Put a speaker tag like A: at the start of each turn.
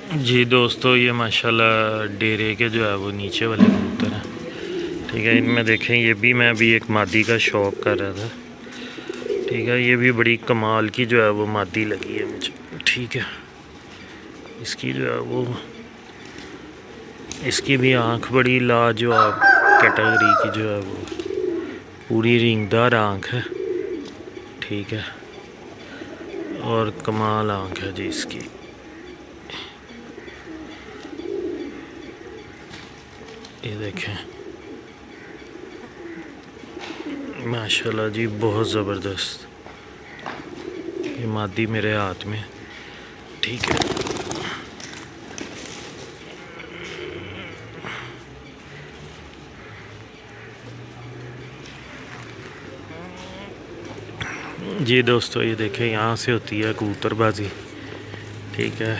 A: जी दोस्तों, ये माशाल्लाह डेरे के जो है वो नीचे वाले कबूतर हैं। ठीक है, इनमें देखें, ये भी मैं अभी एक मादी का शौक़ कर रहा था। ठीक है, ये भी बड़ी कमाल की जो है वो मादी लगी है मुझे। ठीक है, इसकी जो है वो इसकी भी आँख बड़ी लाजवाब कैटेगरी की जो है वो पूरी रिंगदार आँख है। ठीक है, और कमाल आँख है जी इसकी। ये देखें माशाल्लाह जी, बहुत ज़बरदस्त। ये मादी मेरे हाथ में। ठीक है, जी दोस्तों, ये देखें, यहाँ से होती है कबूतरबाजी। ठीक है।